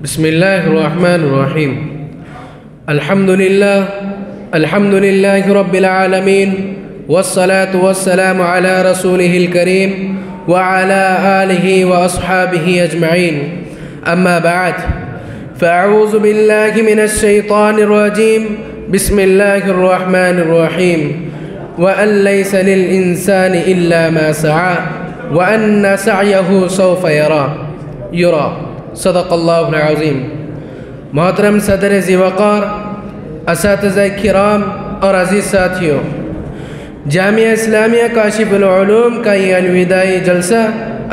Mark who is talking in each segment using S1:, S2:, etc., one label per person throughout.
S1: بسم الله الرحمن الرحيم. الحمد لله رب العالمين، والصلاة والسلام على رسوله الكريم وعلى آله وأصحابه أجمعين. أما بعد، فأعوذ بالله من الشيطان الرجيم. بسم الله الرحمن الرحيم. وأن ليس للإنسان إلا ما سعى وأن سعيه سوف يرى. صدق اللہ العظیم. محترم صدر ذی وقار، اساتذہ کرام اور عزیز ساتھیوں، جامعہ اسلامیہ کاشف العلوم کا یہ الوداعی جلسہ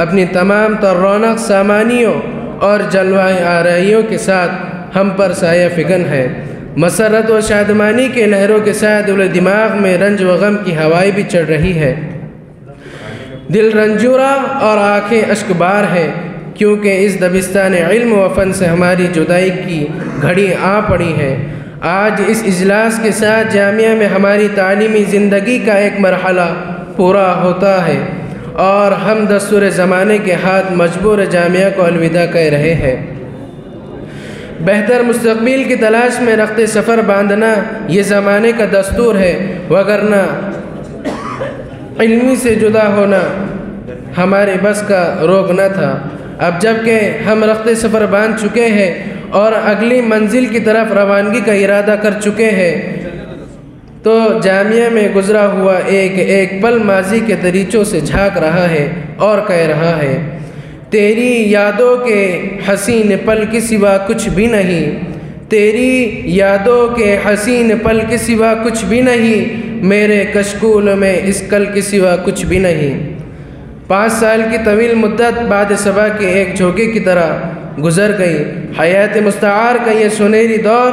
S1: اپنی تمام تر رونق سامانیوں اور جلوہ آرائیوں کے ساتھ ہم پر سایہ فگن ہے. مسرت و شادمانی کے لہروں کے ساتھ دل و دماغ میں رنج و غم کی ہوائیں بھی چڑھ رہی ہے. دل رنجورہ اور آنکھیں اشکبار ہے، کیونکہ اس دبستان علم و فن سے ہماری جدائی کی گھڑی آ پڑی ہے. آج اس اجلاس کے ساتھ جامعہ میں ہماری تعلیمی زندگی کا ایک مرحلہ پورا ہوتا ہے اور ہم دستور زمانے کے ہاتھ مجبور جامعہ کو الوداع کہہ رہے ہیں. بہتر مستقبل کی تلاش میں رخت سفر باندھنا یہ زمانے کا دستور ہے، وگرنہ علمی سے جدا ہونا ہمارے بس کا روگ نہ تھا. اب جب کہ ہم رخت سفر باندھ چکے ہیں اور اگلی منزل کی طرف روانگی کا ارادہ کر چکے ہیں، تو جامعہ میں گزرا ہوا ایک پل ماضی کے دریچوں سے جھانک رہا ہے اور کہہ رہا ہے، تیری یادوں کے حسین پل کے سوا کچھ بھی نہیں، تیری یادوں کے حسین پل کے سوا کچھ بھی نہیں، میرے کشکول میں اس کل کے سوا کچھ بھی نہیں. 5 سال کی طویل مدت بعد صبا کے ایک جھونکے کی طرح گزر گئی. حیات مستعار کا یہ سنہری دور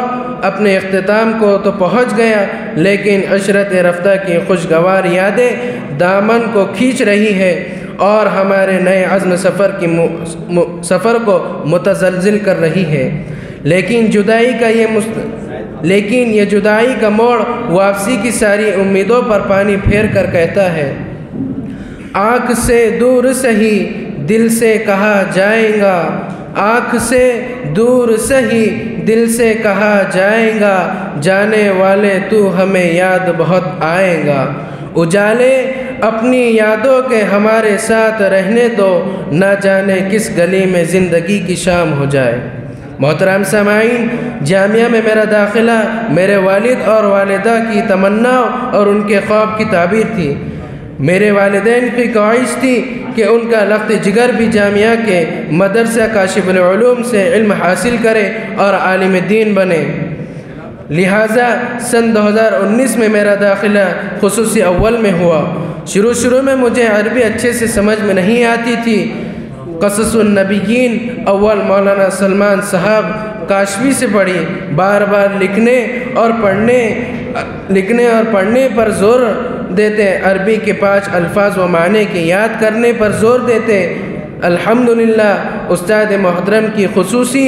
S1: اپنے اختتام کو تو پہنچ گیا، لیکن عشرت رفتہ کی خوشگوار یادیں دامن کو کھینچ رہی ہے اور ہمارے نئے عزم سفر کو متزلزل کر رہی ہے. لیکن یہ جدائی کا موڑ واپسی کی ساری امیدوں پر پانی پھیر کر کہتا ہے، آنکھ سے دور سہی دل سے کہا جائے گا، آنکھ سے دور سہی دل سے کہا جائے گا، جانے والے تو ہمیں یاد بہت آئے گا. اجالے اپنی یادوں کے ہمارے ساتھ رہنے دو، نہ جانے کس گلی میں زندگی کی شام ہو جائے. محترم سامعین، جامعہ میں میرا داخلہ میرے والد اور والدہ کی تمنا اور ان کے خواب کی تعبیر تھی. میرے والدین کی خواہش تھی کہ ان کا لخت جگر بھی جامعہ کے مدرسہ کاشف العلوم سے علم حاصل کرے اور عالم دین بنے. لہٰذا سن 2019 میں میرا داخلہ خصوصی اول میں ہوا. شروع میں مجھے عربی اچھے سے سمجھ میں نہیں آتی تھی. قصص النبیین اول مولانا سلمان صاحب کاشفی سے پڑھی. بار بار لکھنے اور پڑھنے پر زور دیتے، عربی کے 5 الفاظ و معنی کی یاد کرنے پر زور دیتے. الحمدللہ استاد محترم کی خصوصی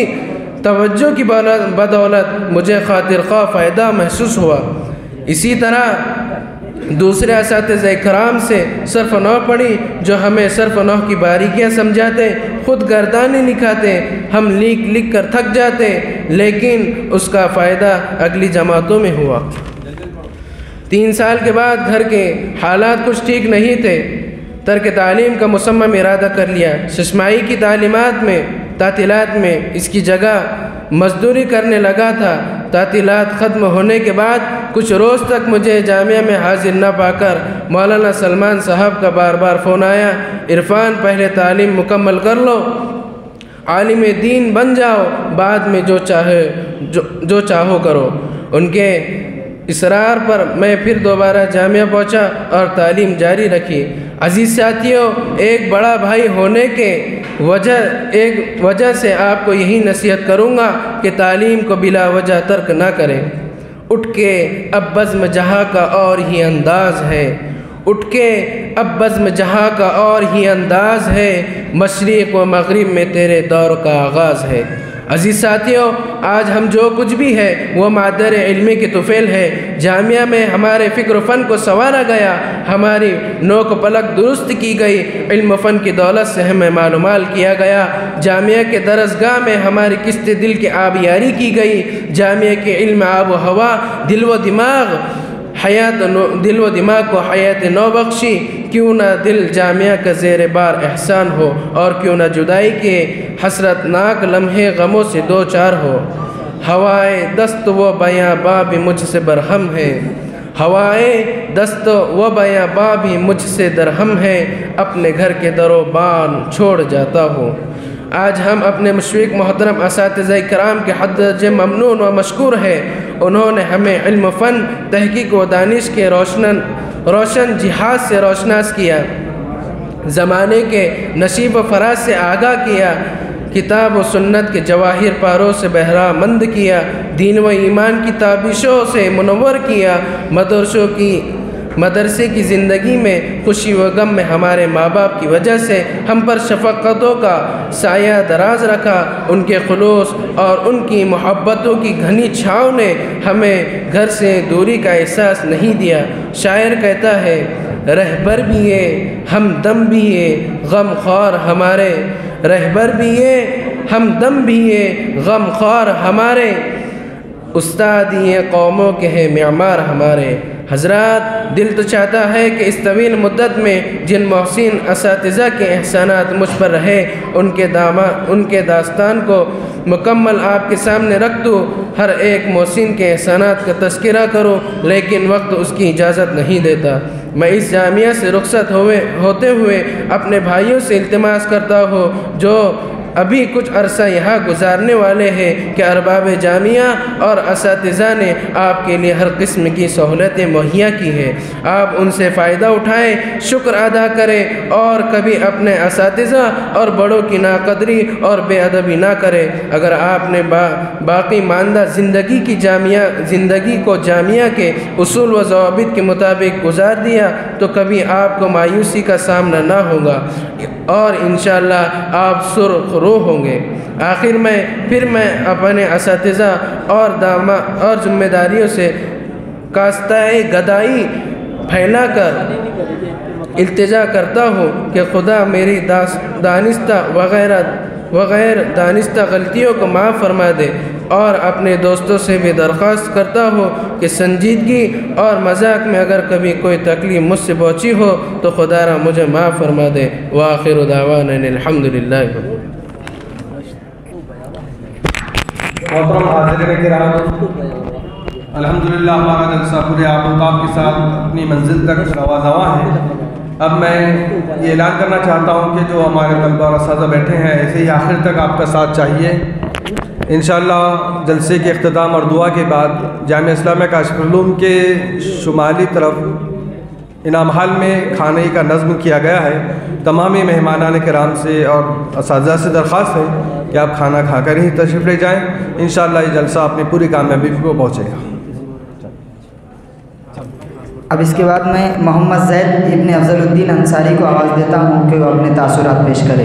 S1: توجہ کی بدولت مجھے خاطر خواہ فائدہ محسوس ہوا. اسی طرح دوسرے اساتذہ کرام سے صرف و نحو پڑھی، جو ہمیں صرف و نحو کی باریکیاں سمجھاتے، خود گردانیں لکھاتے. ہم لکھ کر تھک جاتے، لیکن اس کا فائدہ اگلی جماعتوں میں ہوا. 3 سال کے بعد گھر کے حالات کچھ ٹھیک نہیں تھے. ترک تعلیم کا مصمم ارادہ کر لیا. ششمائی کی تعطیلات میں اس کی جگہ مزدوری کرنے لگا تھا. تعطیلات ختم ہونے کے بعد کچھ روز تک مجھے جامعہ میں حاضر نہ پا کر مولانا سلمان صاحب کا بار بار فون آیا، عرفان پہلے تعلیم مکمل کر لو، عالم دین بن جاؤ، بعد میں جو چاہو کرو. ان کے اصرار پر میں پھر دوبارہ جامعہ پہنچا اور تعلیم جاری رکھی. عزیز ساتھیوں، ایک بڑا بھائی ہونے کے وجہ سے آپ کو یہی نصیحت کروں گا کہ تعلیم کو بلا وجہ ترک نہ کریں. اٹھ کے اب بزم جہاں کا اور ہی انداز ہے، اٹھ کے اب بزم جہاں کا اور ہی انداز ہے، مشرق و مغرب میں تیرے دور کا آغاز ہے۔ عزیز ساتھیوں، آج ہم جو کچھ بھی ہے وہ مادر علمی کی طفیل ہے۔ جامعہ میں ہمارے فکر و فن کو سنوارا گیا، ہماری نوک پلک درست کی گئی، علم و فن کی دولت سے ہمیں معلومات کیا گیا۔ جامعہ کے درسگاہ میں ہماری قسط دل کی آبیاری کی گئی۔ جامعہ کے علم آب و ہوا دل و دماغ کو حیات نو بخشی۔ کیوں نہ دل جامعہ کا زیر بار احسان ہو، اور کیوں نہ جدائی کے حسرت ناک لمحے غموں سے دو چار ہو۔ ہوائے دست و بیاں باں بھی مجھ سے برہم ہے، ہوائے دست و بیاں باں بھی مجھ سے درہم ہے، اپنے گھر کے در و بان چھوڑ جاتا ہوں۔ آج ہم اپنے مشفق محترم اساتذہ کرام کے حد درجے ممنون و مشکور ہے۔ انہوں نے ہمیں علم و فن، تحقیق و دانش کے روشن جہاز سے روشناس کیا، زمانے کے نشیب و فراز سے آگاہ کیا، کتاب و سنت کے جواہر پاروں سے بہرہ مند کیا، دین و ایمان کی تابشوں سے منور کیا، مدرسے کی زندگی میں خوشی و غم میں ہمارے ماں باپ کی وجہ سے ہم پر شفقتوں کا سایہ دراز رکھا۔ ان کے خلوص اور ان کی محبتوں کی گھنی چھاؤں نے ہمیں گھر سے دوری کا احساس نہیں دیا۔ شاعر کہتا ہے، رہبر بھی یہ ہمدم بھی یہ غم خوار ہمارے، رہبر بھی یہ ہمدم بھی یہ غم خوار ہمارے، استاد یہ قوموں کے ہیں معمار ہمارے۔ حضرات، دل تو چاہتا ہے کہ اس طویل مدت میں جن محسن اساتذہ کے احسانات مجھ پر رہے، ان کے داستان کو مکمل آپ کے سامنے رکھ دوں، ہر ایک محسن کے احسانات کا تذکرہ کروں، لیکن وقت اس کی اجازت نہیں دیتا۔ میں اس جامعہ سے رخصت ہوتے ہوئے اپنے بھائیوں سے التماس کرتا ہوں جو ابھی کچھ عرصہ یہاں گزارنے والے ہیں کہ ارباب جامعہ اور اساتذہ نے آپ کے لیے ہر قسم کی سہولتیں مہیا کی ہیں، آپ ان سے فائدہ اٹھائیں، شکر ادا کریں، اور کبھی اپنے اساتذہ اور بڑوں کی ناقدری اور بے ادبی نہ کریں۔ اگر آپ نے باقی ماندہ زندگی کو جامعہ کے اصول و ضوابط کے مطابق گزار دیا تو کبھی آپ کو مایوسی کا سامنا نہ ہوگا، اور انشاءاللہ آپ سرخ روح ہوں گے۔ آخر میں اپنے اساتذہ اور ذمہ داریوں سے کاستۂ گدائی پھیلا کر التجا کرتا ہوں کہ خدا میری دانستہ وغیر دانستہ غلطیوں کو معاف فرما دے، اور اپنے دوستوں سے بھی درخواست کرتا ہوں کہ سنجیدگی اور مذاق میں اگر کبھی کوئی تکلیف مجھ سے پہنچی ہو تو خدا را مجھے معاف فرما دے۔ وآخر دعوانا الحمدللہ۔
S2: محترم حاضرین کرام، الحمدللہ ہمارا جلسہ پورے آب و تاب کے ساتھ اپنی منزل تک رواں ہے۔ اب میں یہ اعلان کرنا چاہتا ہوں کہ جو ہمارے طلبہ اور اساتذہ بیٹھے ہیں، ایسے ہی آخر تک آپ کا ساتھ چاہیے۔ انشاءاللہ جلسے کے اختتام اور دعا کے بعد جامعہ اسلامیہ کاشف العلوم کے شمالی طرف انعام حال میں کھانے کا نظم کیا گیا ہے۔ تمامی مہمانان کرام سے اور اساتذہ سے درخواست ہے کہ آپ کھانا کھا کر ہی تشریف لے جائیں، انشاءاللہ یہ جلسہ اپنی پوری کامیابی کو پہنچے گا۔
S3: اب اس کے بعد میں محمد زید ابن افضل الدین انصاری کو آواز دیتا ہوں کہ وہ اپنے تاثرات پیش کرے۔